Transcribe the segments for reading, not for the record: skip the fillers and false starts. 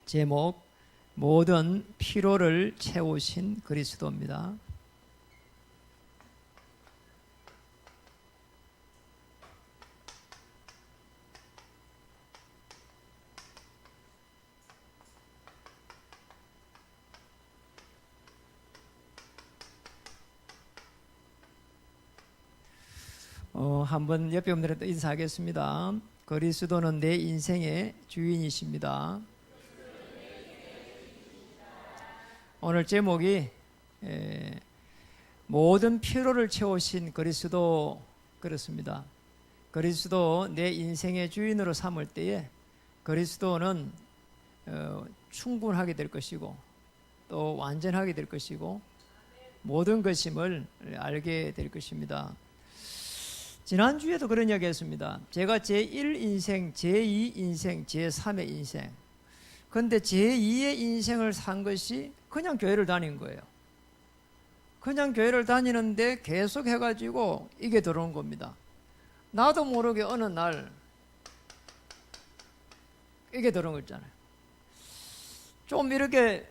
제목 모든 피로를 채우신 그리스도입니다. 한번 옆에 분들한테 인사하겠습니다. 그리스도는 내 인생의 주인이십니다. 오늘 제목이 모든 피로를 채우신 그리스도, 그렇습니다. 그리스도 내 인생의 주인으로 삼을 때에 그리스도는 충분하게 될 것이고 또 완전하게 될 것이고 모든 것임을 알게 될 것입니다. 지난주에도 그런 이야기 했습니다. 제가 제1인생, 제2인생, 제3의 인생, 근데 제2의 인생을 산 것이 그냥 교회를 다닌 거예요. 그냥 교회를 다니는데 계속 해가지고 이게 들어온 겁니다. 나도 모르게 어느 날 이게 들어온 거 있잖아요. 좀 이렇게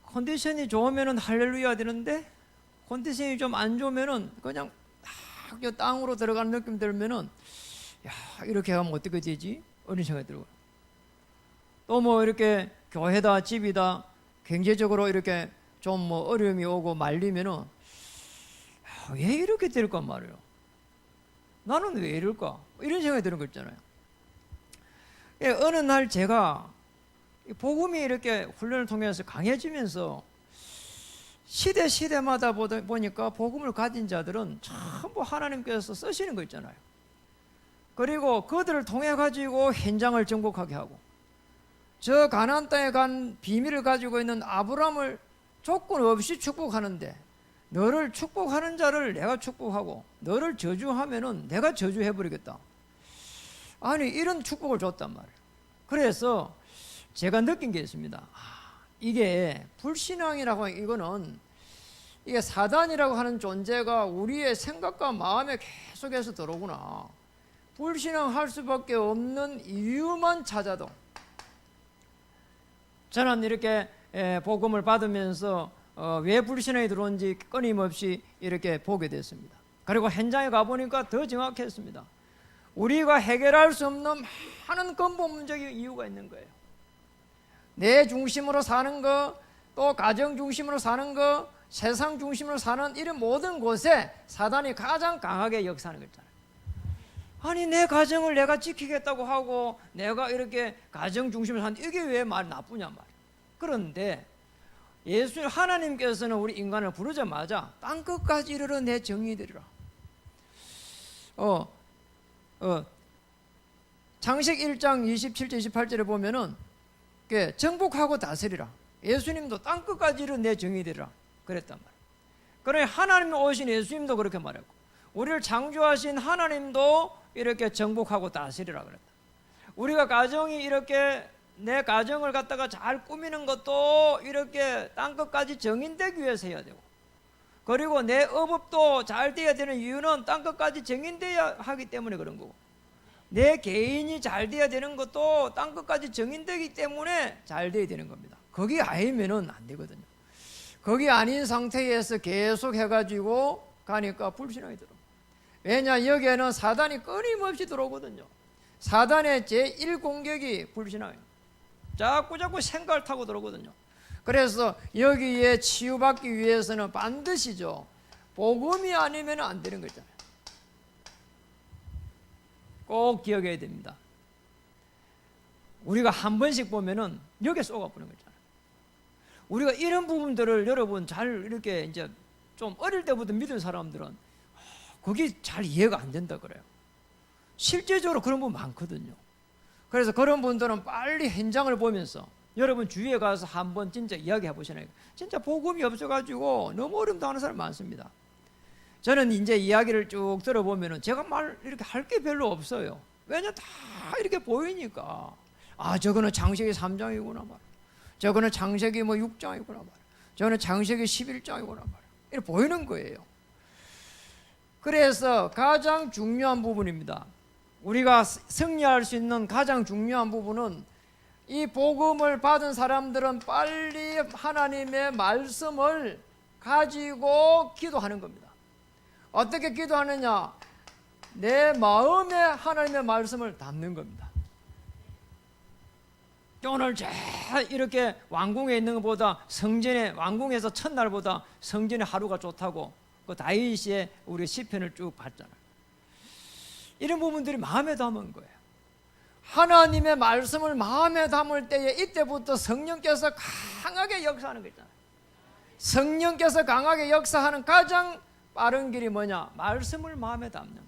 컨디션이 좋으면은 할렐루야 되는데 컨디션이 좀 안 좋으면은 그냥 딱 땅으로 들어가는 느낌 들면은 야, 이렇게 하면 어떻게 되지? 이런 생각이 들고요. 또 뭐 이렇게 교회다 집이다 경제적으로 이렇게 좀 뭐 어려움이 오고 말리면은 왜 이렇게 될까 말이에요. 나는 왜 이럴까? 이런 생각이 드는 거 있잖아요. 예, 어느 날 제가 복음이 이렇게 훈련을 통해서 강해지면서 시대마다 보니까 복음을 가진 자들은 전부 하나님께서 쓰시는 거 있잖아요. 그리고 그들을 통해 가지고 현장을 정복하게 하고 저 가나안 땅에 간 비밀을 가지고 있는 아브라함을 조건 없이 축복하는데 너를 축복하는 자를 내가 축복하고 너를 저주하면은 내가 저주해버리겠다. 아니 이런 축복을 줬단 말이에요. 그래서 제가 느낀 게 있습니다. 이게 불신앙이라고 하는 이거는 이게 사단이라고 하는 존재가 우리의 생각과 마음에 계속해서 들어오구나. 불신앙할 수밖에 없는 이유만 찾아도 저는 이렇게 복음을 받으면서 왜 불신앙이 들어온지 끊임없이 이렇게 보게 됐습니다. 그리고 현장에 가보니까 더 정확했습니다. 우리가 해결할 수 없는 많은 근본적인 이유가 있는 거예요. 내 중심으로 사는 거, 또 가정 중심으로 사는 거, 세상 중심으로 사는 이런 모든 곳에 사단이 가장 강하게 역사하는 거 있잖아요. 아니 내 가정을 내가 지키겠다고 하고 내가 이렇게 가정 중심으로 사는데 이게 왜 말 나쁘냐 말이에요. 그런데 예수 하나님께서는 우리 인간을 부르자마자 땅끝까지 이르러 내 정의 되리라. 창세기 1장 27절 28절에 보면은 정복하고 다스리라. 예수님도 땅끝까지 이르러 내 정의 되리라 그랬단 말이에요. 그러니 하나님 오신 예수님도 그렇게 말했고 우리를 창조하신 하나님도 이렇게 정복하고 다스리라 그랬다. 우리가 가정이 이렇게 내 가정을 갖다가 잘 꾸미는 것도 이렇게 땅끝까지 정인되기 위해서 해야 되고 그리고 내 업업도 잘 돼야 되는 이유는 땅끝까지 정인돼야 하기 때문에 그런 거고 내 개인이 잘 돼야 되는 것도 땅끝까지 정인되기 때문에 잘 돼야 되는 겁니다. 거기 아니면은 안 되거든요. 거기 아닌 상태에서 계속 해가지고 가니까 불신앙이 들어. 왜냐 여기에는 사단이 끊임없이 들어오거든요. 사단의 제1공격이 불신앙이에요. 자꾸 생각을 타고 들어오거든요. 그래서 여기에 치유받기 위해서는 반드시죠. 복음이 아니면 안 되는 거잖아요. 꼭 기억해야 됩니다. 우리가 한 번씩 보면은 여기에 쏘가보는 거잖아요. 우리가 이런 부분들을 여러분 잘 이렇게 이제 좀 어릴 때부터 믿은 사람들은 그게 잘 이해가 안 된다 그래요. 실제적으로 그런 분 많거든요. 그래서 그런 분들은 빨리 현장을 보면서 여러분 주위에 가서 한번 진짜 이야기해 보시나요? 진짜 복음이 없어가지고 너무 어렵다 하는 사람 많습니다. 저는 이제 이야기를 쭉 들어보면은 제가 말 이렇게 할 게 별로 없어요. 왜냐 다 이렇게 보이니까 저거는 창세기 3장이구나 말. 저거는 창세기 6장이구나 말. 저거는 창세기 11장이구나 말. 이렇게 보이는 거예요. 그래서 가장 중요한 부분입니다. 우리가 승리할 수 있는 가장 중요한 부분은 이 복음을 받은 사람들은 빨리 하나님의 말씀을 가지고 기도하는 겁니다. 어떻게 기도하느냐? 내 마음에 하나님의 말씀을 담는 겁니다. 오늘 이렇게 왕궁에 있는 것보다 성전에, 왕궁에서 첫날보다 성전의 하루가 좋다고 그 다윗의 우리 시편을 쭉 봤잖아요. 이런 부분들이 마음에 담은 거예요. 하나님의 말씀을 마음에 담을 때에 이때부터 성령께서 강하게 역사하는 거 있잖아요. 성령께서 강하게 역사하는 가장 빠른 길이 뭐냐? 말씀을 마음에 담는 거예요.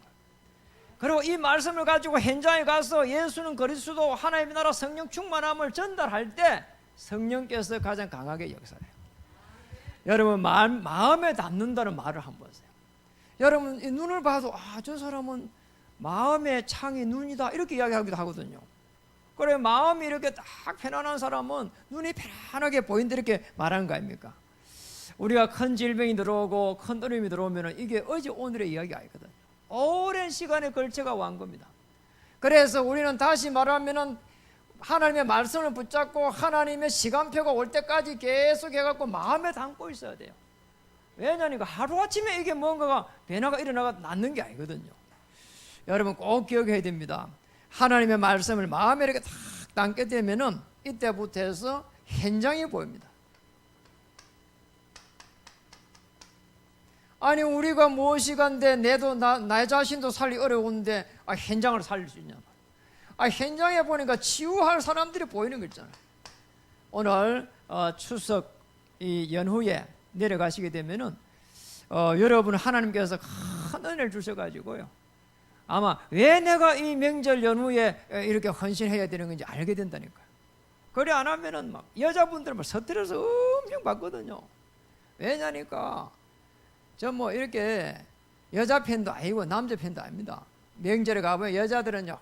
그리고 이 말씀을 가지고 현장에 가서 예수는 그리스도 하나님의 나라 성령 충만함을 전달할 때 성령께서 가장 강하게 역사해요. 여러분 마음에 담는다는 말을 한번 보세요. 여러분 이 눈을 봐도 저 사람은 마음의 창이 눈이다 이렇게 이야기하기도 하거든요. 그래 마음이 이렇게 딱 편안한 사람은 눈이 편안하게 보인다 이렇게 말하는 거 아닙니까? 우리가 큰 질병이 들어오고 큰 어려움이 들어오면 이게 어제 오늘의 이야기가 아니거든요. 오랜 시간에 걸쳐가 온 겁니다. 그래서 우리는 다시 말하면 하나님의 말씀을 붙잡고 하나님의 시간표가 올 때까지 계속 해갖고 마음에 담고 있어야 돼요. 왜냐니까 하루아침에 이게 뭔가가 변화가 일어나가 낫는 게 아니거든요. 여러분 꼭 기억해야 됩니다. 하나님의 말씀을 마음에 이렇게 딱 담게 되면은 이때부터 해서 현장이 보입니다. 아니 우리가 무엇이간데 내 자신도 살기 어려운데 현장을 살릴 수 있냐? 현장에 보니까 치유할 사람들이 보이는 거 있잖아요. 오늘 추석 이 연후에 내려가시게 되면은 여러분 하나님께서 큰 은혜를 주셔가지고요. 아마 왜 내가 이 명절 연후에 이렇게 헌신해야 되는 건지 알게 된다니까요. 그래 안 하면은 막 여자분들 막 서툴러서 엄청 받거든요. 왜냐니까 저 뭐 이렇게 여자 편도 아니고 남자 편도 아닙니다. 명절에 가보면 여자들은요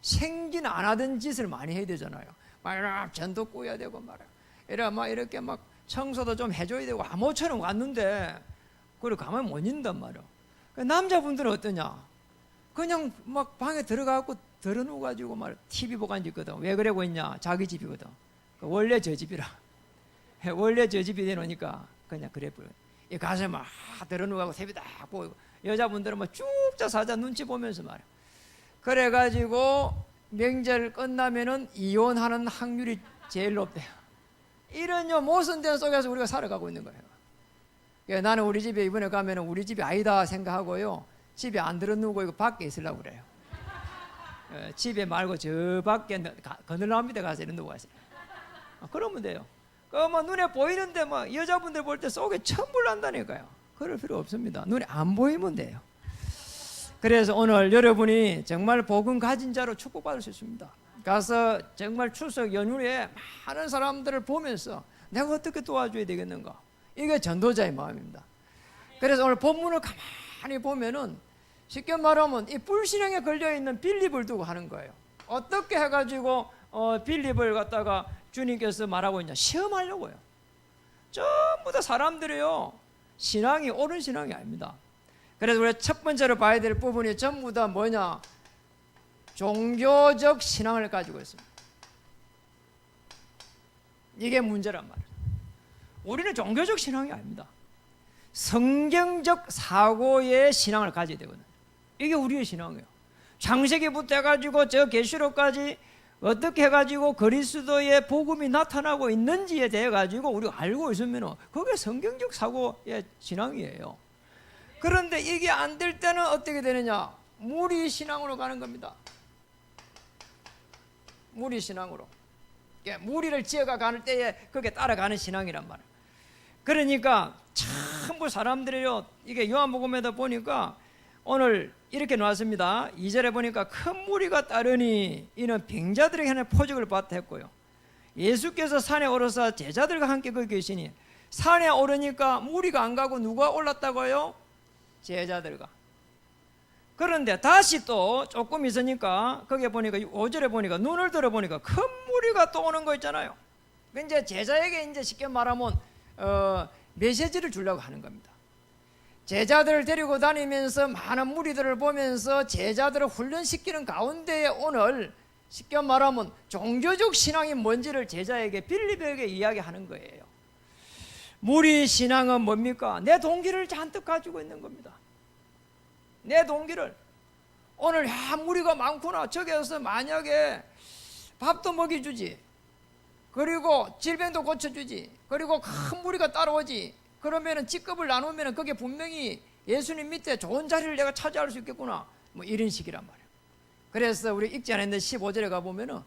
생진 안 하던 짓을 많이 해야 되잖아요. 막 이렇게 전도 꾸야 되고 말이야. 이래 막 이렇게 막 청소도 좀 해줘야 되고 아무처럼 왔는데 그걸 가만히 못 있는단 말이야. 남자분들은 어떠냐? 그냥 막 방에 들어가고 들어누워가지고 말 TV 보고 앉았거든. 왜 그러고 있냐? 자기 집이거든. 원래 저 집이라. 원래 저 집이 되놓으니까 그냥 그래 버려. 이 가서 막 들어누워가고 TV 딱 보고 여자분들은 막 쭉자 사자 눈치 보면서 말이야. 그래가지고 명절 끝나면은 이혼하는 확률이 제일 높대요. 이런 모순된 속에서 우리가 살아가고 있는 거예요. 그러니까 나는 우리 집에 이번에 가면은 우리 집이 아니다 생각하고요. 집에 안 들어누고 이거 밖에 있으려고 그래요. 집에 말고 저 밖에 그늘나무 밑에 가서 이런 누워 가세요. 그러면 돼요. 뭐 눈에 보이는데 뭐 여자분들 볼 때 속에 천불 난다니까요. 그럴 필요 없습니다. 눈에 안 보이면 돼요. 그래서 오늘 여러분이 정말 복음 가진 자로 축복받을 수 있습니다. 가서 정말 추석 연휴에 많은 사람들을 보면서 내가 어떻게 도와줘야 되겠는가? 이게 전도자의 마음입니다. 그래서 오늘 본문을 가만히 보면은 쉽게 말하면 이 불신앙에 걸려있는 빌립을 두고 하는 거예요. 어떻게 해가지고 빌립을 갖다가 주님께서 말하고 있냐? 시험하려고요. 전부 다 사람들이요 신앙이 옳은 신앙이 아닙니다. 그래서 우리가 첫 번째로 봐야 될 부분이 전부 다 뭐냐? 종교적 신앙을 가지고 있습니다. 이게 문제란 말이에요. 우리는 종교적 신앙이 아닙니다. 성경적 사고의 신앙을 가져야 되거든요. 이게 우리의 신앙이에요. 창세기부터 해가지고 저 계시록까지 어떻게 해가지고 그리스도의 복음이 나타나고 있는지에 대해 가지고 우리가 알고 있으면 그게 성경적 사고의 신앙이에요. 그런데 이게 안 될 때는 어떻게 되느냐? 무리 신앙으로 가는 겁니다. 무리 신앙으로. 무리를 지어가 가는 때에 그게 따라가는 신앙이란 말이에요. 그러니까 전부 사람들이요 이게 요한복음에다 보니까 오늘 이렇게 나왔습니다. 2절에 보니까 큰 무리가 따르니 이는 병자들에게 하는 포적을 받다 했고요. 예수께서 산에 오르사 제자들과 함께 거기 계시니 산에 오르니까 무리가 안 가고 누가 올랐다고요? 제자들과. 그런데 다시 또 조금 있으니까 거기에 보니까 5절에 보니까 눈을 들어보니까 큰 무리가 또 오는 거 있잖아요. 이제 제자에게 이제 쉽게 말하면 메시지를 주려고 하는 겁니다. 제자들을 데리고 다니면서 많은 무리들을 보면서 제자들을 훈련시키는 가운데에 오늘 쉽게 말하면 종교적 신앙이 뭔지를 제자에게 빌립에게 이야기하는 거예요. 무리 신앙은 뭡니까? 내 동기를 잔뜩 가지고 있는 겁니다. 내 동기를. 오늘 무리가 많구나. 저기에서 만약에 밥도 먹여주지, 그리고 질병도 고쳐주지, 그리고 큰 무리가 따라오지, 그러면은 직급을 나누면 그게 분명히 예수님 밑에 좋은 자리를 내가 차지할 수 있겠구나, 뭐 이런 식이란 말이에요. 그래서 우리 읽지 않았는데 15절에 가보면은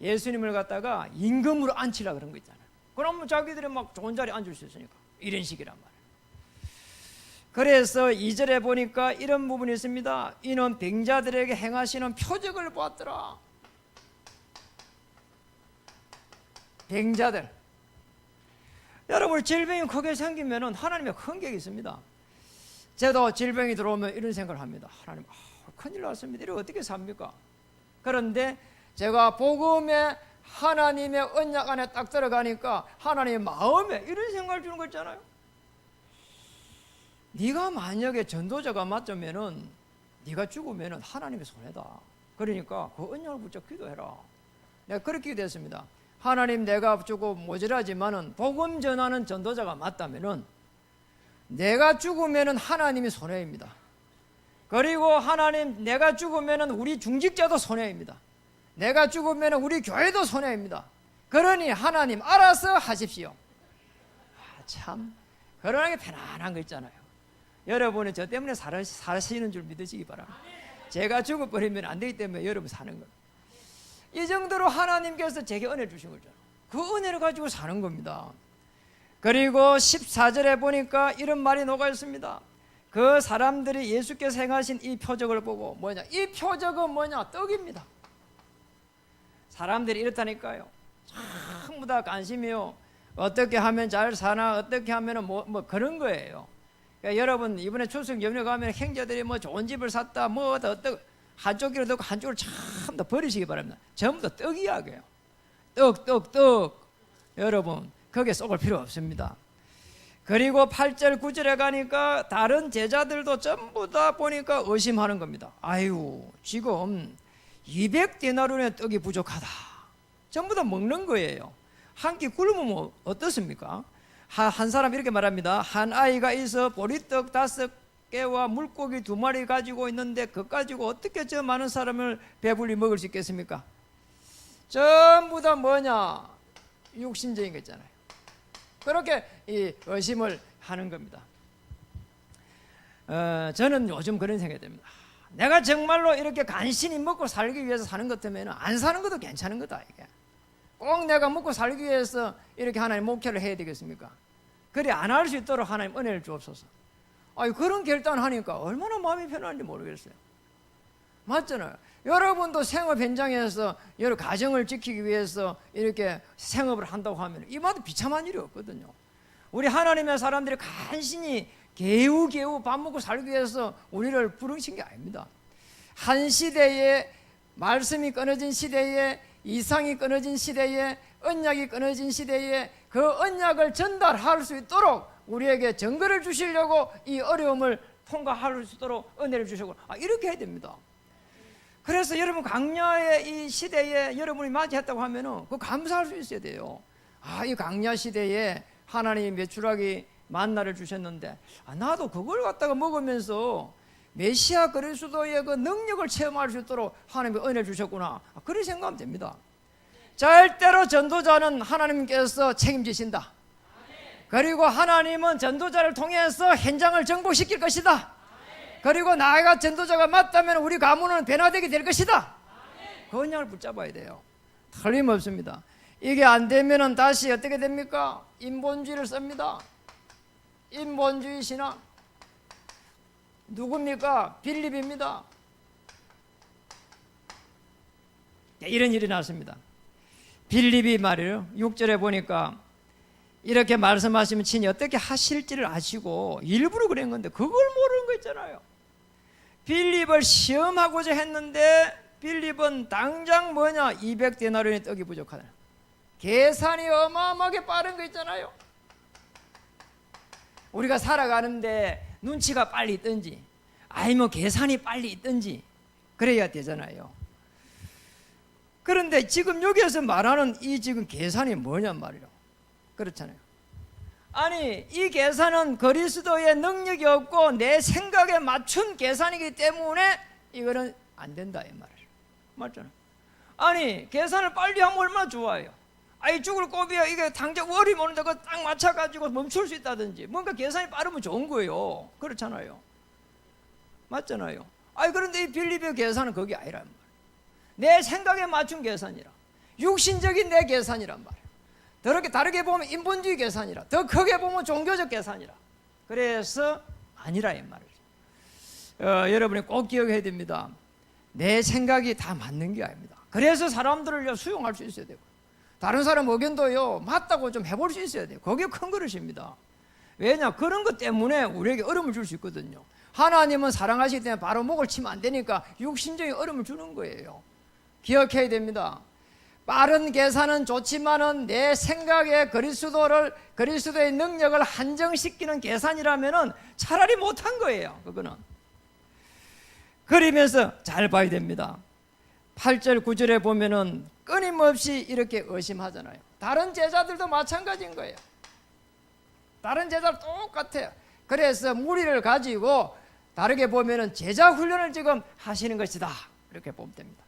예수님을 갖다가 임금으로 앉히려고 그런 거 있잖아요. 그러면 자기들이 막 좋은 자리에 앉을 수 있으니까 이런 식이란 말이에요. 그래서 2절에 보니까 이런 부분이 있습니다. 이는 병자들에게 행하시는 표적을 보았더라. 병자들, 여러분 질병이 크게 생기면 하나님의 큰 계획이 있습니다. 저도 질병이 들어오면 이런 생각을 합니다. 하나님, 큰일 났습니다. 이거 어떻게 삽니까? 그런데 제가 복음의 하나님의 언약 안에 딱 들어가니까 하나님의 마음에 이런 생각을 주는 거 있잖아요. 네가 만약에 전도자가 맞으면은 네가 죽으면은 하나님의 손해다. 그러니까 그 언약을 붙잡고 기도해라. 내가 그렇게 기도했습니다. 하나님, 내가 조금 모자라지만은 복음 전하는 전도자가 맞다면은 내가 죽으면은 하나님이 손해입니다. 그리고 하나님, 내가 죽으면은 우리 중직자도 손해입니다. 내가 죽으면은 우리 교회도 손해입니다. 그러니 하나님 알아서 하십시오. 참 그러는 게 편안한 거 있잖아요. 여러분은 저 때문에 사시는 줄 믿으시기 바랍니다. 제가 죽어버리면 안 되기 때문에 여러분 사는 겁니다. 이 정도로 하나님께서 제게 은혜를 주신 거죠. 그 은혜를 가지고 사는 겁니다. 그리고 14절에 보니까 이런 말이 녹아 있습니다. 그 사람들이 예수께서 행하신 이 표적을 보고 뭐냐? 이 표적은 뭐냐? 떡입니다. 사람들이 이렇다니까요. 전부 다 관심이요. 어떻게 하면 잘 사나? 어떻게 하면 뭐 그런 거예요. 그러니까 여러분 이번에 추석 연휴 가면 행자들이 뭐 좋은 집을 샀다, 뭐 어떤 한쪽 귀로 듣고 한쪽을 참 더 버리시기 바랍니다. 전부 다 떡 이야기예요. 떡. 여러분 거기에 쏙을 필요 없습니다. 그리고 8절 9절에 가니까 다른 제자들도 전부 다 보니까 의심하는 겁니다. 아유, 지금 200데나리온의 떡이 부족하다. 전부 다 먹는 거예요. 한 끼 굶으면 어떻습니까? 한 사람 이렇게 말합니다. 한 아이가 있어 보리떡 5개와 물고기 2마리 가지고 있는데 그거 가지고 어떻게 저 많은 사람을 배불리 먹을 수 있겠습니까? 전부 다 뭐냐? 육신적인 거 있잖아요. 그렇게 이 의심을 하는 겁니다. 저는 요즘 그런 생각이 듭니다. 내가 정말로 이렇게 간신히 먹고 살기 위해서 사는 것 같으면 안 사는 것도 괜찮은 거다. 이게 꼭 내가 먹고 살기 위해서 이렇게 하나님 목회를 해야 되겠습니까? 그래 안 할 수 있도록 하나님 은혜를 주옵소서. 그런 결단하니까 얼마나 마음이 편한지 모르겠어요. 맞잖아요. 여러분도 생업 현장에서 여러 가정을 지키기 위해서 이렇게 생업을 한다고 하면 이마도 비참한 일이 없거든요. 우리 하나님의 사람들이 간신히 개우 밥 먹고 살기 위해서 우리를 부르신 게 아닙니다. 한 시대에 말씀이 끊어진 시대에, 이상이 끊어진 시대에, 언약이 끊어진 시대에 그 언약을 전달할 수 있도록 우리에게 증거를 주시려고 이 어려움을 통과할 수 있도록 은혜를 주시고 이렇게 해야 됩니다. 그래서 여러분 강야의 이 시대에 여러분이 맞이했다고 하면은 그 감사할 수 있어야 돼요. 이 강야 시대에 하나님이 메추라기 만나를 주셨는데 나도 그걸 갖다가 먹으면서 메시아 그리스도의 그 능력을 체험할 수 있도록 하나님이 은혜를 주셨구나. 그런 생각하면 됩니다. 절대로 전도자는 하나님께서 책임지신다. 그리고 하나님은 전도자를 통해서 현장을 정복시킬 것이다. 그리고 나가 전도자가 맞다면 우리 가문은 변화되게 될 것이다. 그 언약을 붙잡아야 돼요. 틀림없습니다. 이게 안 되면은 다시 어떻게 됩니까? 인본주의를 씁니다. 인본주의 신앙. 누굽니까? 빌립입니다. 이런 일이 났습니다. 빌립이 말이에요. 6절에 보니까 이렇게 말씀하시면 친히 어떻게 하실지를 아시고 일부러 그런 건데 그걸 모르는 거 있잖아요. 빌립을 시험하고자 했는데 빌립은 당장 뭐냐? 200데나리온의 떡이 부족하다. 계산이 어마어마하게 빠른 거 있잖아요. 우리가 살아가는데 눈치가 빨리 있든지 아니면 계산이 빨리 있든지 그래야 되잖아요. 그런데 지금 여기에서 말하는 이 지금 계산이 뭐냔 말이에요. 그렇잖아요. 아니 이 계산은 그리스도의 능력이 없고 내 생각에 맞춘 계산이기 때문에 이거는 안 된다 이 말이에요. 맞잖아요. 아니 계산을 빨리 하면 얼마나 좋아요. 아이 죽을 고비야 이게 당장 월이 오는데 그거 딱 맞춰가지고 멈출 수 있다든지 뭔가 계산이 빠르면 좋은 거예요. 그렇잖아요. 맞잖아요. 아이 그런데 이 빌립의 계산은 그게 아니란 말이에요. 내 생각에 맞춘 계산이라, 육신적인 내 계산이란 말이에요. 다르게 보면 인본주의 계산이라, 더 크게 보면 종교적 계산이라. 그래서 아니라 이 말이죠. 여러분이 꼭 기억해야 됩니다. 내 생각이 다 맞는 게 아닙니다. 그래서 사람들을 수용할 수 있어야 되고, 다른 사람 의견도요 맞다고 좀 해볼 수 있어야 돼요. 그게 큰 그릇입니다. 왜냐? 그런 것 때문에 우리에게 어려움을 줄 수 있거든요. 하나님은 사랑하시기 때문에 바로 목을 치면 안 되니까 육신적인 어려움을 주는 거예요. 기억해야 됩니다. 빠른 계산은 좋지만은 내 생각에 그리스도의 능력을 한정시키는 계산이라면은 차라리 못한 거예요. 그거는. 그러면서 잘 봐야 됩니다. 8절 9절에 보면은 끊임없이 이렇게 의심하잖아요. 다른 제자들도 마찬가지인 거예요. 다른 제자들 똑같아요. 그래서 무리를 가지고 다르게 보면은 제자 훈련을 지금 하시는 것이다. 이렇게 보면 됩니다.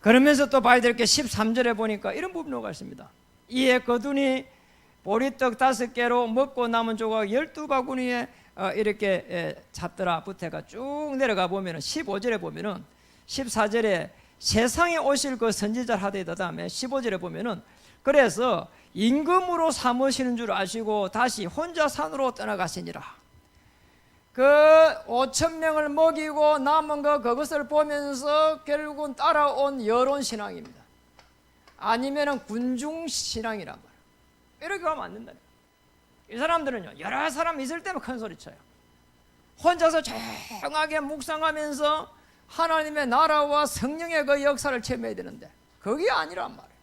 그러면서 또 봐야 될 게 13절에 보니까 이런 부분이 있습니다. 이에 거두니 보리떡 5개로 먹고 남은 조각 12바구니에 이렇게 찼더라. 부태가 쭉 내려가 보면은 15절에 보면은 14절에 세상에 오실 그 선지자를 하되다 다음에 15절에 보면은 그래서 임금으로 삼으시는 줄 아시고 다시 혼자 산으로 떠나가시니라. 그 5,000명을 먹이고 남은 그것을 보면서 결국은 따라온 여론 신앙입니다. 아니면은 군중 신앙이란 말이에요. 이렇게 하면 안 된다. 이 사람들은요 여러 사람 있을 때만 큰 소리 쳐요. 혼자서 조용하게 묵상하면서 하나님의 나라와 성령의 그 역사를 체험해야 되는데 그게 아니란 말이에요.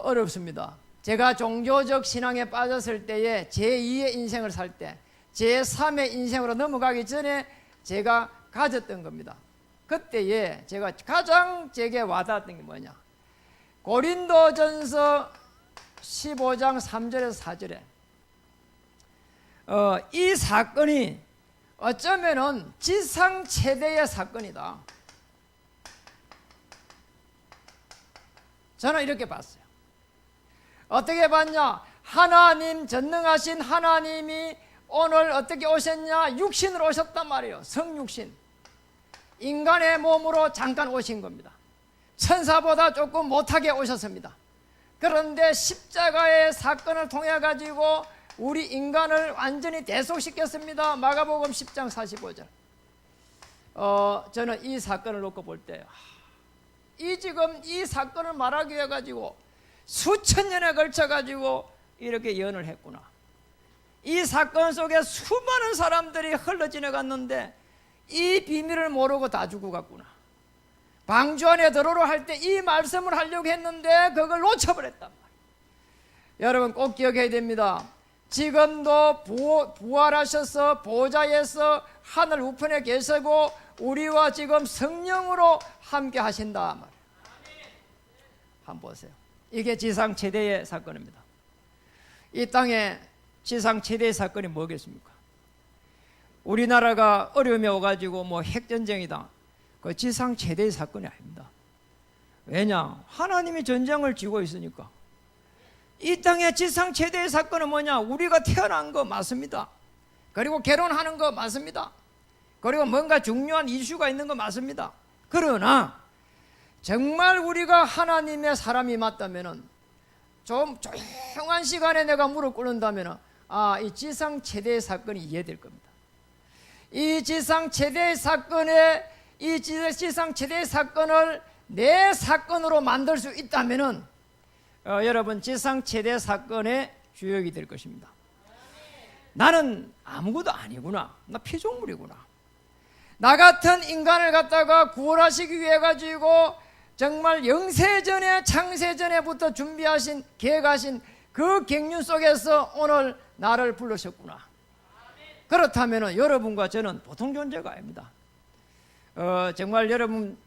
어렵습니다. 제가 종교적 신앙에 빠졌을 때에 제2의 인생을 살 때 제3의 인생으로 넘어가기 전에 제가 가졌던 겁니다. 그때에 제가 가장 제게 와닿았던 게 뭐냐, 고린도전서 15장 3절에서 4절에 이 사건이 어쩌면은 지상 최대의 사건이다. 저는 이렇게 봤어요. 어떻게 봤냐? 하나님, 전능하신 하나님이 오늘 어떻게 오셨냐? 육신으로 오셨단 말이에요. 성육신. 인간의 몸으로 잠깐 오신 겁니다. 천사보다 조금 못하게 오셨습니다. 그런데 십자가의 사건을 통해 가지고 우리 인간을 완전히 대속시켰습니다. 마가복음 10장 45절. 저는 이 사건을 놓고 볼 때 지금 이 사건을 말하기 위해 가지고 수천 년에 걸쳐 가지고 이렇게 예언을 했구나. 이 사건 속에 수많은 사람들이 흘러 지나갔는데 이 비밀을 모르고 다 죽어 갔구나. 방주 안에 들어오라 할 때 이 말씀을 하려고 했는데 그걸 놓쳐버렸단 말이에요. 여러분 꼭 기억해야 됩니다. 지금도 부활하셔서 보좌에서 하늘 우편에 계시고 우리와 지금 성령으로 함께 하신다 말이에요. 한번 보세요. 이게 지상 최대의 사건입니다. 이 땅에 지상 최대의 사건이 뭐겠습니까? 우리나라가 어려움이 오가지고 뭐 핵전쟁이다. 그 지상 최대의 사건이 아닙니다. 왜냐? 하나님이 전쟁을 쥐고 있으니까. 이 땅의 지상 최대의 사건은 뭐냐? 우리가 태어난 거 맞습니다. 그리고 결혼하는 거 맞습니다. 그리고 뭔가 중요한 이슈가 있는 거 맞습니다. 그러나 정말 우리가 하나님의 사람이 맞다면은 좀 조용한 시간에 내가 무릎 꿇는다면은 이 지상 최대의 사건이 이해될 겁니다. 이 지상 최대의 사건을 내 사건으로 만들 수 있다면은 여러분 지상 최대 사건의 주역이 될 것입니다. 나는 아무것도 아니구나. 나 피조물이구나. 나 같은 인간을 갖다가 구원하시기 위해 가지고 정말 영세전에 창세전에부터 준비하신 계획하신 그 경륜 속에서 오늘 나를 부르셨구나. 그렇다면 여러분과 저는 보통 존재가 아닙니다. 정말 여러분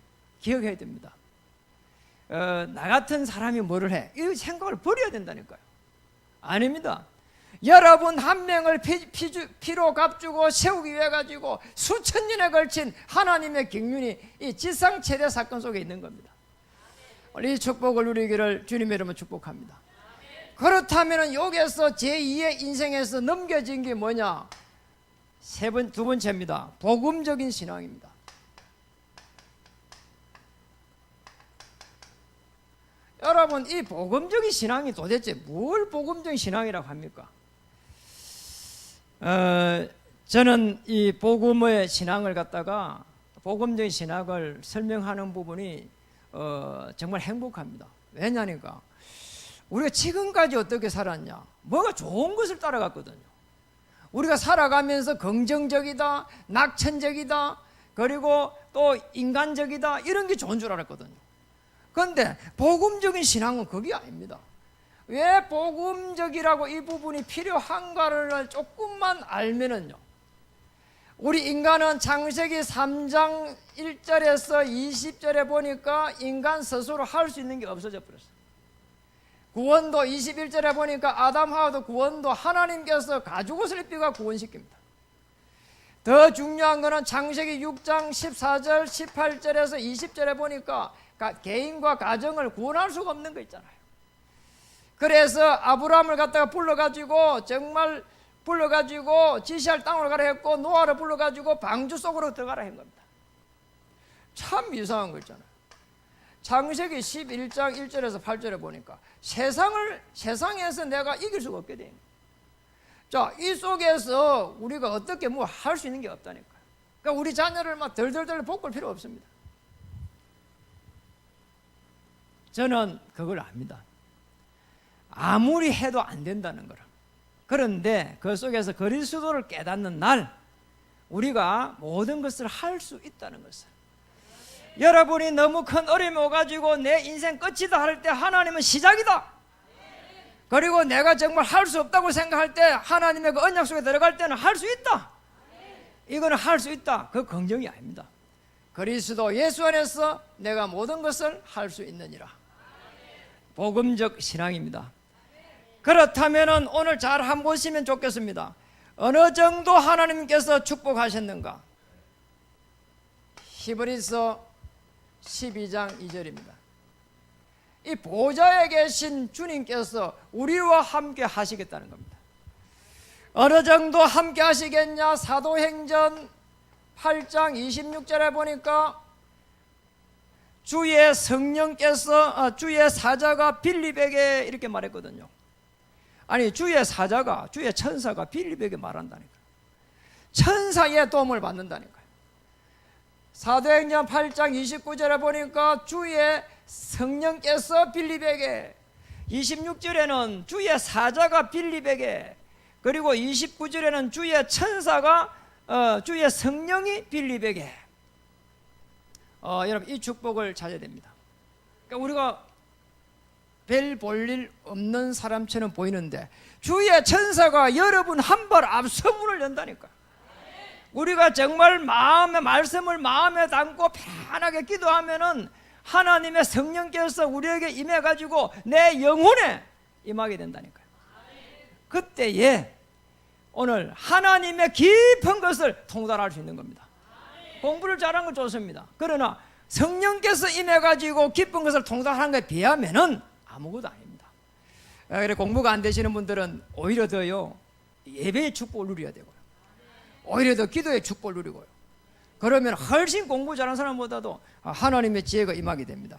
기억해야 됩니다. 나 같은 사람이 뭐를 해? 이 생각을 버려야 된다니까요. 아닙니다. 여러분 한 명을 피로 값주고 세우기 위해 가지고 수천 년에 걸친 하나님의 경륜이 이 지상 최대 사건 속에 있는 겁니다. 이 축복을 누리기를 주님의 이름으로 축복합니다. 그렇다면 여기에서 제2의 인생에서 넘겨진 게 뭐냐? 두 번째입니다. 복음적인 신앙입니다. 여러분 이 복음적인 신앙이 도대체 뭘 복음적인 신앙이라고 합니까? 저는 이 복음의 신앙을 갖다가 복음적인 신학을 설명하는 부분이 정말 행복합니다. 왜냐니까 우리가 지금까지 어떻게 살았냐? 뭐가 좋은 것을 따라갔거든요. 우리가 살아가면서 긍정적이다, 낙천적이다, 그리고 또 인간적이다 이런 게 좋은 줄 알았거든요. 그런데 복음적인 신앙은 그게 아닙니다. 왜 복음적이라고 이 부분이 필요한가를 조금만 알면은요, 우리 인간은 창세기 3장 1절에서 20절에 보니까 인간 스스로 할 수 있는 게 없어져 버렸어요. 구원도 21절에 보니까 아담 하와도 구원도 하나님께서 가죽옷을 입히고 구원시킵니다. 더 중요한 것은 창세기 6장 14절 18절에서 20절에 보니까 개인과 가정을 구원할 수가 없는 거 있잖아요. 그래서 아브라함을 갖다가 불러가지고 정말 불러가지고 지시할 땅으로 가라 했고 노아를 불러가지고 방주 속으로 들어가라 한 겁니다. 참 이상한 거 있잖아요. 창세기 11장 1절에서 8절에 보니까 세상에서 내가 이길 수가 없게 돼. 자, 이 속에서 우리가 어떻게 뭐 할 수 있는 게 없다니까요. 그러니까 우리 자녀를 막 덜덜덜 볶을 필요 없습니다. 저는 그걸 압니다. 아무리 해도 안 된다는 거라. 그런데 그 속에서 그리스도를 깨닫는 날 우리가 모든 것을 할 수 있다는 것을, 여러분이 너무 큰 어려움이 오가지고 내 인생 끝이다 할 때 하나님은 시작이다. 그리고 내가 정말 할 수 없다고 생각할 때 하나님의 그 언약 속에 들어갈 때는 할 수 있다. 이거는 할 수 있다. 그 긍정이 아닙니다. 그리스도 예수 안에서 내가 모든 것을 할 수 있느니라. 복음적 신앙입니다. 그렇다면 오늘 잘 한번 보시면 좋겠습니다. 어느 정도 하나님께서 축복하셨는가? 히브리서 12장 2절입니다. 이 보좌에 계신 주님께서 우리와 함께 하시겠다는 겁니다. 어느 정도 함께 하시겠냐? 사도행전 8장 26절에 보니까 주의 성령께서 주의 사자가 빌립에게 이렇게 말했거든요. 아니 주의 사자가, 주의 천사가 빌립에게 말한다니까요. 천사의 도움을 받는다니까요. 사도행전 8장 29절에 보니까 주의 성령께서 빌립에게, 26절에는 주의 사자가 빌립에게, 그리고 29절에는 주의 천사가 주의 성령이 빌립에게. 여러분 이 축복을 찾아야 됩니다. 그러니까 우리가 별 볼 일 없는 사람처럼 보이는데 주의 천사가 여러분 한 발 앞서 문을 연다니까. 우리가 정말 마음의 말씀을 마음에 담고 편하게 기도하면은 하나님의 성령께서 우리에게 임해가지고 내 영혼에 임하게 된다니까요. 그때에 오늘 하나님의 깊은 것을 통달할 수 있는 겁니다. 공부를 잘하는 건 좋습니다. 그러나 성령께서 임해가지고 깊은 것을 통달하는 것에 비하면은 아무것도 아닙니다. 그래 공부가 안 되시는 분들은 오히려 더요 예배의 축복을 누려야 되고요, 오히려 더 기도의 축복을 누리고요. 그러면 훨씬 공부 잘하는 사람보다도 하나님의 지혜가 임하게 됩니다.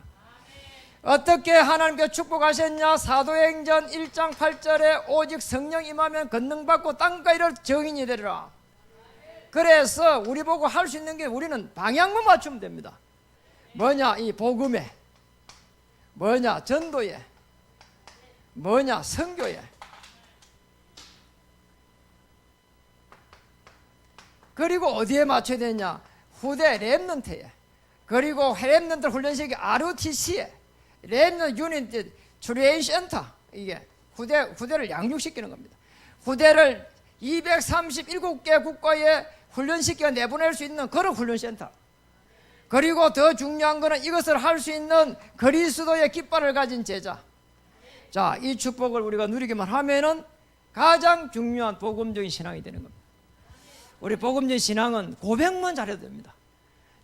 어떻게 하나님께 축복하셨냐? 사도행전 1장 8절에 오직 성령 임하면 권능받고 땅과 이를 증인이 되리라. 그래서 우리 보고 할 수 있는 게 우리는 방향만 맞추면 됩니다. 뭐냐? 이 복음에, 뭐냐? 전도에, 뭐냐? 선교에. 그리고 어디에 맞춰야 되냐? 후대 렘넌트에, 그리고 렘넌트 훈련식이 RUTC에, 렘넌트 유닛 트레인 센터, 이게 후대를 양육시키는 겁니다. 후대를 237개 국가에 훈련시켜 내보낼 수 있는 그런 훈련센터. 그리고 더 중요한 것은 이것을 할 수 있는 그리스도의 깃발을 가진 제자. 자, 이 축복을 우리가 누리기만 하면은 가장 중요한 복음적인 신앙이 되는 겁니다. 우리 복음적인 신앙은 고백만 잘해도 됩니다.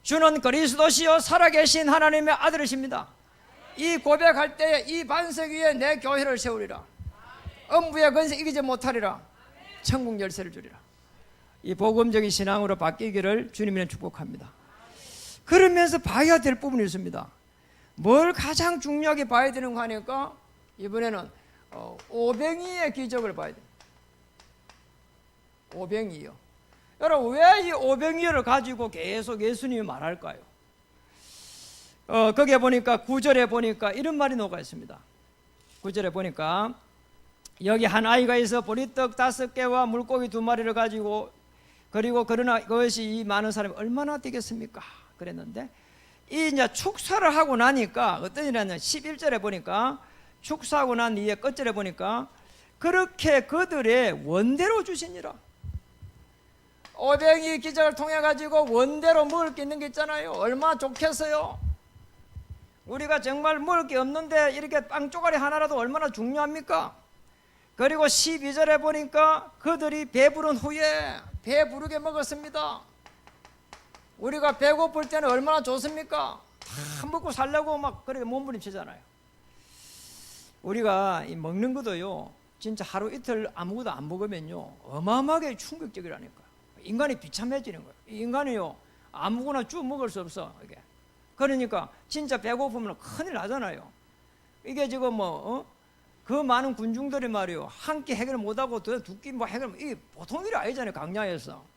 주는 그리스도시요 살아계신 하나님의 아들이십니다. 이 고백할 때에 이 반석 위에 내 교회를 세우리라. 음부의 권세 이기지 못하리라. 천국 열쇠를 주리라. 이 복음적인 신앙으로 바뀌기를 주님이는 축복합니다. 그러면서 봐야 될 부분이 있습니다. 뭘 가장 중요하게 봐야 되는가 하니까 이번에는 오병이의 기적을 봐야 돼요. 오병이요. 여러분, 왜 이 오병이를 가지고 계속 예수님이 말할까요? 거기에 보니까 9절에 보니까 이런 말이 녹아 있습니다. 9절에 보니까 여기 한 아이가 있어 보리떡 5개와 물고기 2마리를 가지고, 그리고 그러나 그것이 이 많은 사람이 얼마나 되겠습니까? 그랬는데 이 이제 축사를 하고 나니까 어떤 일이 있냐면 11절에 보니까 축사하고 난 이에 끝절에 보니까 그렇게 그들의 원대로 주시니라. 오병이 기적을 통해 가지고 원대로 먹을 게 있는 게 있잖아요. 얼마나 좋겠어요. 우리가 정말 먹을 게 없는데 이렇게 빵 쪼가리 하나라도 얼마나 중요합니까? 그리고 12절에 보니까 그들이 배부른 후에 배부르게 먹었습니다. 우리가 배고플 때는 얼마나 좋습니까? 다 먹고 살려고 막 그렇게 몸부림치잖아요. 우리가 먹는 것도요, 진짜 하루 이틀 아무것도 안 먹으면요 어마어마하게 충격적이라니까. 인간이 비참해지는 거예요. 인간이요 아무거나 쭉 먹을 수 없어. 이게 그러니까 진짜 배고프면 큰일 나잖아요. 이게 지금 그 많은 군중들이 말이요 한 끼 해결 못하고 두 끼 뭐 해결, 이게 보통 일이 아니잖아요. 강야에서.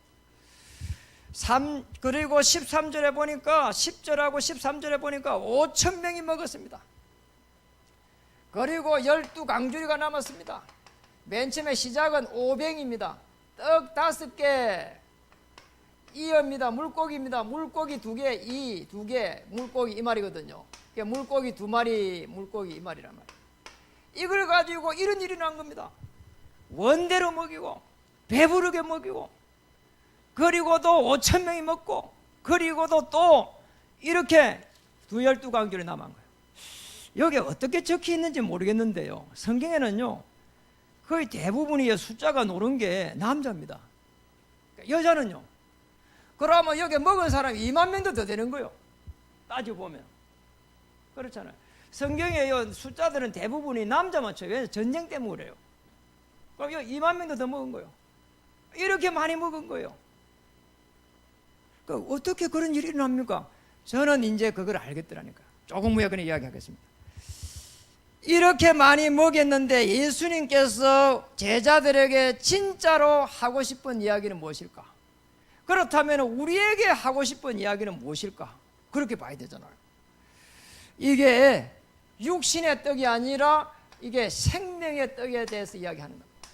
그리고 13절에 보니까 10절하고 13절에 보니까 5,000명이 먹었습니다. 그리고 12강주리가 남았습니다. 맨 처음에 시작은 오병입니다. 떡 5개, 이어입니다. 물고기입니다. 물고기 2개, 2개, 물고기 이 말이거든요. 물고기 2마리, 물고기 이 말이란 말이에요. 이걸 가지고 이런 일이 난 겁니다. 원대로 먹이고 배부르게 먹이고, 그리고도 5,000명이 먹고, 그리고도 또 이렇게 12강주리 남은 거예요. 여기 어떻게 적혀 있는지 모르겠는데요, 성경에는요 거의 대부분이 숫자가 노른 게 남자입니다. 여자는요, 그러면 여기 먹은 사람이 2만 명도 더 되는 거예요. 따지고 보면 그렇잖아요. 성경의 숫자들은 대부분이 남자만 쳐요. 왜냐하면 전쟁 때문에 그래요. 그럼 여기 2만 명도 더 먹은 거예요. 이렇게 많이 먹은 거예요. 그러니까 어떻게 그런 일이 일어납니까? 저는 이제 그걸 알겠더라니까요. 조금 후에 그냥 이야기하겠습니다. 이렇게 많이 먹였는데 예수님께서 제자들에게 진짜로 하고 싶은 이야기는 무엇일까? 그렇다면 우리에게 하고 싶은 이야기는 무엇일까? 그렇게 봐야 되잖아요. 이게 육신의 떡이 아니라 이게 생명의 떡에 대해서 이야기하는 겁니다.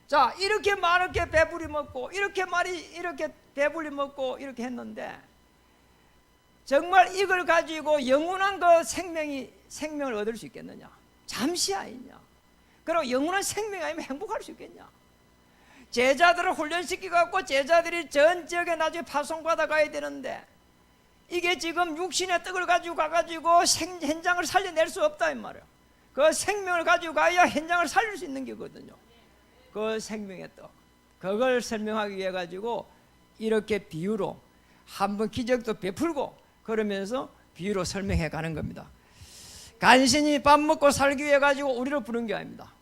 자, 이렇게 많게 배불리 먹고 이렇게 배불리 먹고 이렇게 했는데 정말 이걸 가지고 영원한 그 생명을 얻을 수 있겠느냐? 잠시 아니냐? 그리고 영원한 생명이 아니면 행복할 수 있겠냐? 제자들을 훈련시키고 제자들이 전 지역에 나중에 파송받아 가야 되는데 이게 지금 육신의 떡을 가지고 가가지고 현장을 살려낼 수 없다 이 말이에요. 그 생명을 가지고 가야 현장을 살릴 수 있는 거거든요. 그 생명의 떡, 그걸 설명하기 위해 가지고 이렇게 비유로 한번 기적도 베풀고 그러면서 비유로 설명해 가는 겁니다. 간신히 밥 먹고 살기 위해 가지고 우리를 부른 게 아닙니다.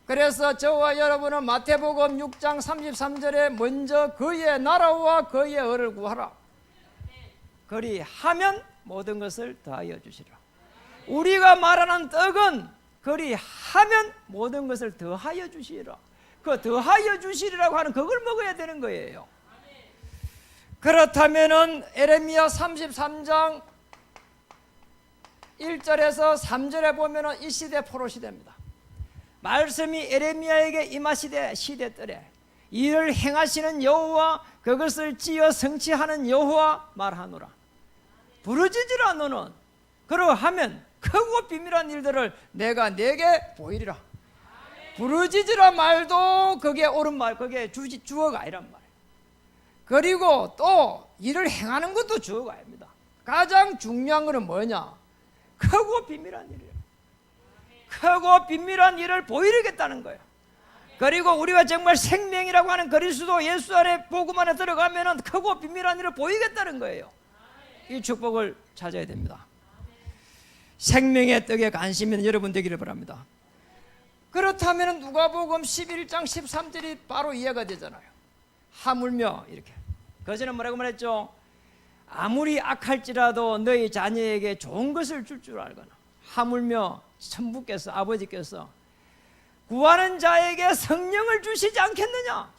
그래서 저와 여러분은 마태복음 6장 33절에 먼저 그의 나라와 그의 의를 구하라. 그리하면 모든 것을 더하여 주시라. 우리가 말하는 떡은 그리하면 모든 것을 더하여 주시라. 그 더하여 주시리라고 하는 그걸 먹어야 되는 거예요. 그렇다면은 에레미야 33장 1절에서 3절에 보면은 이 시대 포로 시대입니다. 말씀이 에레미야에게 임하시되 시대뜰에 이를 행하시는 여호와 그것을 지어 성취하는 여호와 말하노라. 부르짖으라 너는. 그러하면 크고 비밀한 일들을 내가 내게 보이리라. 부르짖으라 말도 그게 옳은 말, 그게 주어가 아니란 말이에요. 그리고 또 일을 행하는 것도 주어가 아닙니다. 가장 중요한 것은 뭐냐? 크고 비밀한 일이에요. 크고 비밀한 일을 보이려겠다는 거예요. 그리고 우리가 정말 생명이라고 하는 그리스도 예수 안에 복음 안에 들어가면은 크고 비밀한 일을 보이겠다는 거예요. 이 축복을 찾아야 됩니다. 생명의 떡에 관심 있는 여러분 되기를 바랍니다. 그렇다면 누가복음 11장 13절이 바로 이해가 되잖아요. 하물며 이렇게 거기서는 뭐라고 말했죠? 아무리 악할지라도 너희 자녀에게 좋은 것을 줄 줄 알거나 하물며 천부께서 아버지께서 구하는 자에게 성령을 주시지 않겠느냐?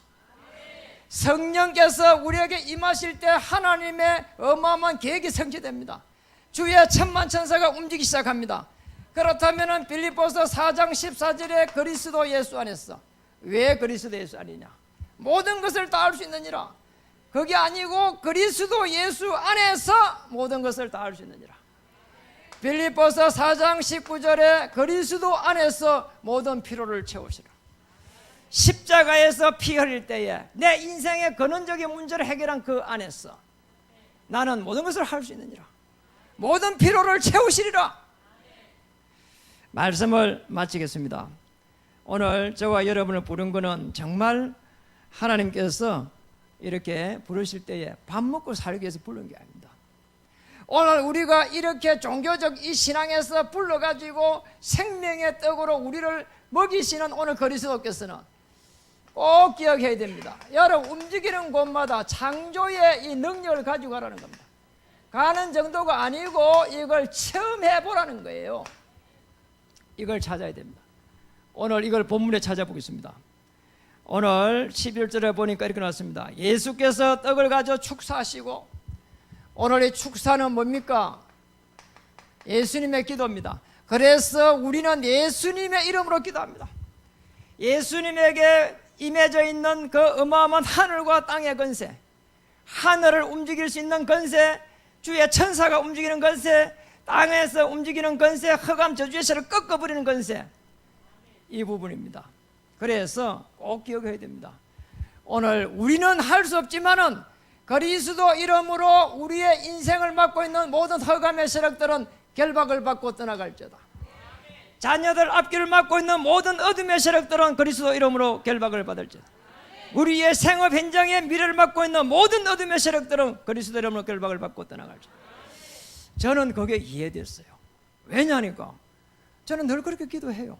성령께서 우리에게 임하실 때 하나님의 어마어마한 계획이 성취됩니다. 주의 천만 천사가 움직이기 시작합니다. 그렇다면 빌립보서 4장 14절에 그리스도 예수 안에서, 왜 그리스도 예수 아니냐? 모든 것을 다 할 수 있느니라. 그게 아니고 그리스도 예수 안에서 모든 것을 다 할 수 있느니라. 빌립보서 4장 19절에 그리스도 안에서 모든 피로를 채우시라. 십자가에서 피 흘릴 때에 내 인생의 근원적인 문제를 해결한 그 안에서 나는 모든 것을 할 수 있느니라. 모든 피로를 채우시리라. 말씀을 마치겠습니다. 오늘 저와 여러분을 부른 것은 정말 하나님께서 이렇게 부르실 때에 밥 먹고 살기 위해서 부른 게 아닙니다. 오늘 우리가 이렇게 종교적 이 신앙에서 불러가지고 생명의 떡으로 우리를 먹이시는 오늘 그리스도께서는 꼭 기억해야 됩니다. 여러분, 움직이는 곳마다 창조의 이 능력을 가지고 가라는 겁니다. 가는 정도가 아니고 이걸 체험해 보라는 거예요. 이걸 찾아야 됩니다. 오늘 이걸 본문에 찾아보겠습니다. 오늘 11절에 보니까 이렇게 나왔습니다. 예수께서 떡을 가져 축사하시고, 오늘 이 축사는 뭡니까? 예수님의 기도입니다. 그래서 우리는 예수님의 이름으로 기도합니다. 예수님에게 임해져 있는 그 어마어마한 하늘과 땅의 권세, 하늘을 움직일 수 있는 권세, 주의 천사가 움직이는 권세, 땅에서 움직이는 권세, 흑암 저주의 세를 꺾어버리는 권세, 이 부분입니다. 그래서 꼭 기억해야 됩니다. 오늘 우리는 할 수 없지만은 그리스도 이름으로 우리의 인생을 맡고 있는 모든 흑암의 세력들은 결박을 받고 떠나갈지어다. 자녀들 앞길을 맡고 있는 모든 어둠의 세력들은 그리스도 이름으로 결박을 받을지어다. 우리의 생업 현장의 미래를 맡고 있는 모든 어둠의 세력들은 그리스도 이름으로 결박을 받고 떠나갈지어다. 저는 그게 이해됐어요. 왜냐니까 저는 늘 그렇게 기도해요.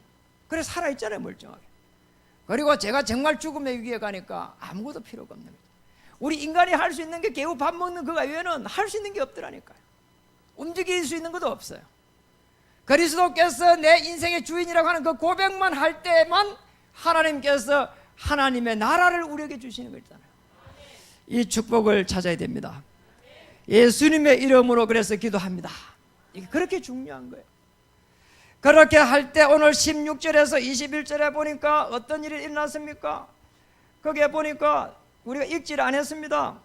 그래서 살아있잖아요, 멀쩡하게. 그리고 제가 정말 죽음의 위기에 가니까 아무것도 필요가 없는 거죠. 우리 인간이 할 수 있는 게 겨우 밥 먹는 그거 외에는 할 수 있는 게 없더라니까요. 움직일 수 있는 것도 없어요. 그리스도께서 내 인생의 주인이라고 하는 그 고백만 할 때만 하나님께서 하나님의 나라를 우리에게 주시는 거잖아요. 이 축복을 찾아야 됩니다. 예수님의 이름으로 그래서 기도합니다. 이게 그렇게 중요한 거예요. 그렇게 할 때 오늘 16절에서 21절에 보니까 어떤 일이 일어났습니까? 거기에 보니까 우리가 읽지를 안 했습니다.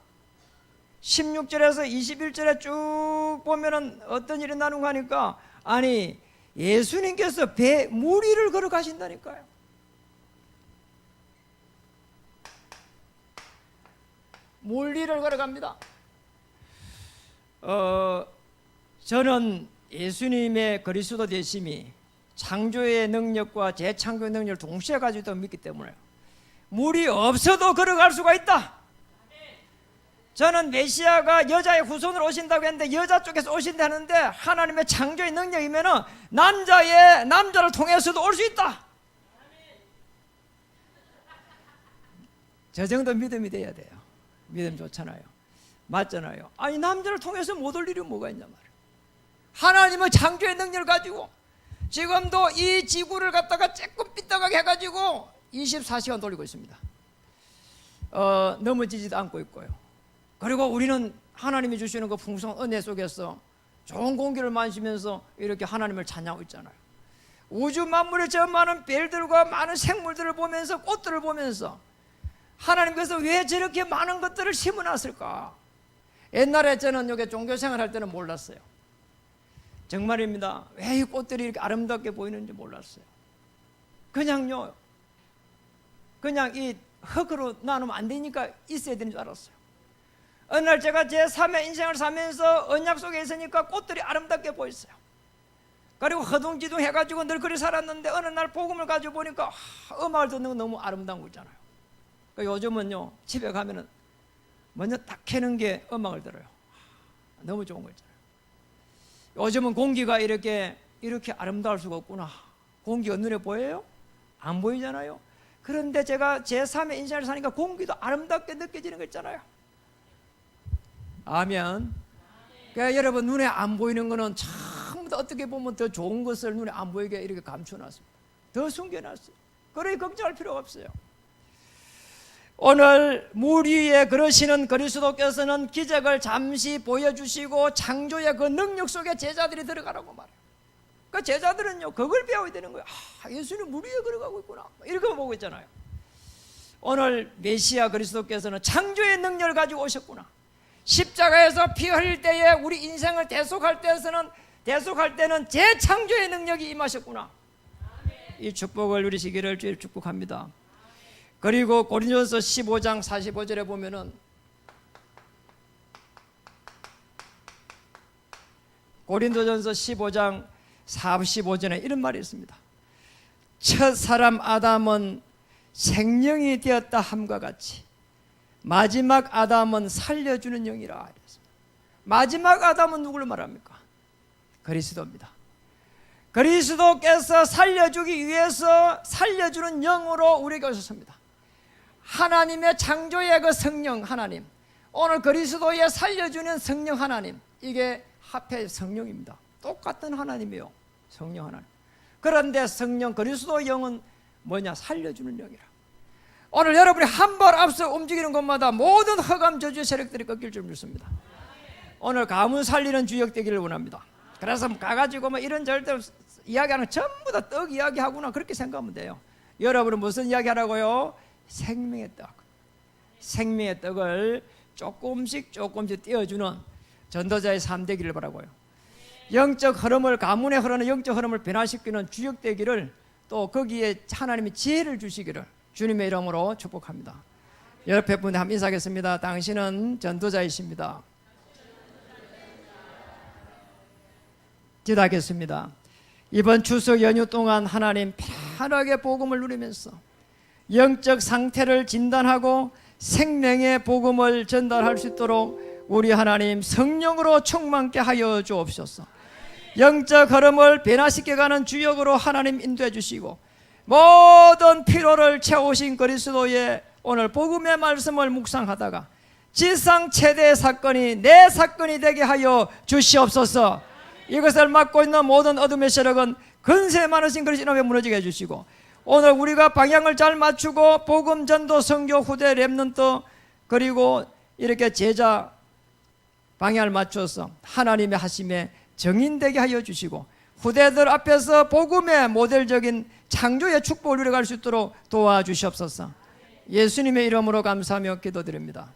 16절에서 21절에 쭉 보면은 어떤 일이 나누고 하니까, 아니 예수님께서 배 물 위를 걸어가신다니까요. 물 위를 걸어갑니다. 저는 예수님의 그리스도 되심이 창조의 능력과 재창조의 능력을 동시에 가지고 있다고 믿기 때문에 물이 없어도 걸어갈 수가 있다. 저는 메시아가 여자의 후손으로 오신다고 했는데 여자 쪽에서 오신다는데 하나님의 창조의 능력이면 남자를 통해서도 올 수 있다. 저 정도 믿음이 돼야 돼요. 믿음 좋잖아요. 맞잖아요. 아니 남자를 통해서 못 올 일이 뭐가 있냐 말이에요. 하나님의 창조의 능력을 가지고 지금도 이 지구를 갖다가 조금 삐딱하게 해가지고 24시간 돌리고 있습니다. 넘어지지도 않고 있고요. 그리고 우리는 하나님이 주시는 그 풍성한 은혜 속에서 좋은 공기를 마시면서 이렇게 하나님을 찬양하고 있잖아요. 우주 만물의 저 많은 별들과 많은 생물들을 보면서, 꽃들을 보면서 하나님께서 왜 저렇게 많은 것들을 심어놨을까? 옛날에 저는 여기 종교생활 할 때는 몰랐어요. 정말입니다. 왜 이 꽃들이 이렇게 아름답게 보이는지 몰랐어요. 그냥 이 흙으로 나누면 안 되니까 있어야 되는 줄 알았어요. 어느 날 제가 제3의 인생을 살면서 언약 속에 있으니까 꽃들이 아름답게 보였어요. 그리고 허둥지둥 해가지고 늘 그리 살았는데 어느 날 복음을 가지고 보니까 음악을 듣는 건 너무 아름다운 거 있잖아요. 그러니까 요즘은요 집에 가면은 먼저 딱 켜는 게 음악을 들어요. 너무 좋은 거 있잖아요. 요즘은 공기가 이렇게 아름다울 수가 없구나. 공기가 눈에 보여요? 안 보이잖아요. 그런데 제가 제3의 인생을 사니까 공기도 아름답게 느껴지는 거 있잖아요. 아멘. 그러니까 여러분 눈에 안 보이는 거는 전부 다 어떻게 보면 더 좋은 것을 눈에 안 보이게 이렇게 감춰놨습니다. 더 숨겨놨어요. 그러니 걱정할 필요가 없어요. 오늘 물 위에 걸으시는 그리스도께서는 기적을 잠시 보여주시고 창조의 그 능력 속에 제자들이 들어가라고 말해요. 그 제자들은요 그걸 배워야 되는 거예요. 예수는 물 위에 걸어가고 있구나 이렇게 보고 있잖아요. 오늘 메시아 그리스도께서는 창조의 능력을 가지고 오셨구나. 십자가에서 피 흘릴 때에 우리 인생을 대속할 때는 재창조의 능력이 임하셨구나. 이 축복을 누리시기를 주의 축복합니다. 그리고 고린도전서 15장 45절에 보면은 고린도전서 15장 45절에 이런 말이 있습니다. 첫 사람 아담은 생명이 되었다 함과 같이 마지막 아담은 살려주는 영이라. 마지막 아담은 누구를 말합니까? 그리스도입니다. 그리스도께서 살려주기 위해서 살려주는 영으로 우리에게 오셨습니다. 하나님의 창조의 그 성령 하나님, 오늘 그리스도의 살려주는 성령 하나님, 이게 합해 성령입니다. 똑같은 하나님이에요. 성령 하나님. 그런데 성령 그리스도의 영은 뭐냐? 살려주는 영이라. 오늘 여러분이 한 발 앞서 움직이는 곳마다 모든 흑암 저주의 세력들이 꺾일 줄 믿습니다. 오늘 가문 살리는 주역 되기를 원합니다. 그래서 가가지고 뭐 이런 절대 이야기하는 전부 다 떡 이야기하구나 그렇게 생각하면 돼요. 여러분은 무슨 이야기 하라고요? 생명의 떡. 생명의 떡을 조금씩 띄워주는 전도자의 삶 되기를 바라고요. 영적 흐름을, 가문에 흐르는 영적 흐름을 변화시키는 주역 되기를, 또 거기에 하나님이 지혜를 주시기를 주님의 이름으로 축복합니다. 옆에 분에 한번 인사하겠습니다. 당신은 전도자이십니다. 기도하겠습니다. 이번 추석 연휴 동안 하나님 편하게 복음을 누리면서 영적 상태를 진단하고 생명의 복음을 전달할 수 있도록 우리 하나님 성령으로 충만케 하여 주옵소서. 영적 흐름을 변화시켜가는 주역으로 하나님 인도해 주시고 모든 피로를 채우신 그리스도의 오늘 복음의 말씀을 묵상하다가 지상 최대의 사건이 내 사건이 되게 하여 주시옵소서. 이것을 맡고 있는 모든 어둠의 세력은 근세 많으신 그리스도 이름에 무너지게 해주시고, 오늘 우리가 방향을 잘 맞추고 복음 전도 선교 후대 렘넌트 그리고 이렇게 제자 방향을 맞춰서 하나님의 하심에 정인되게 하여 주시고 후대들 앞에서 복음의 모델적인 창조의 축복을 누려갈 수 있도록 도와주시옵소서. 예수님의 이름으로 감사하며 기도드립니다.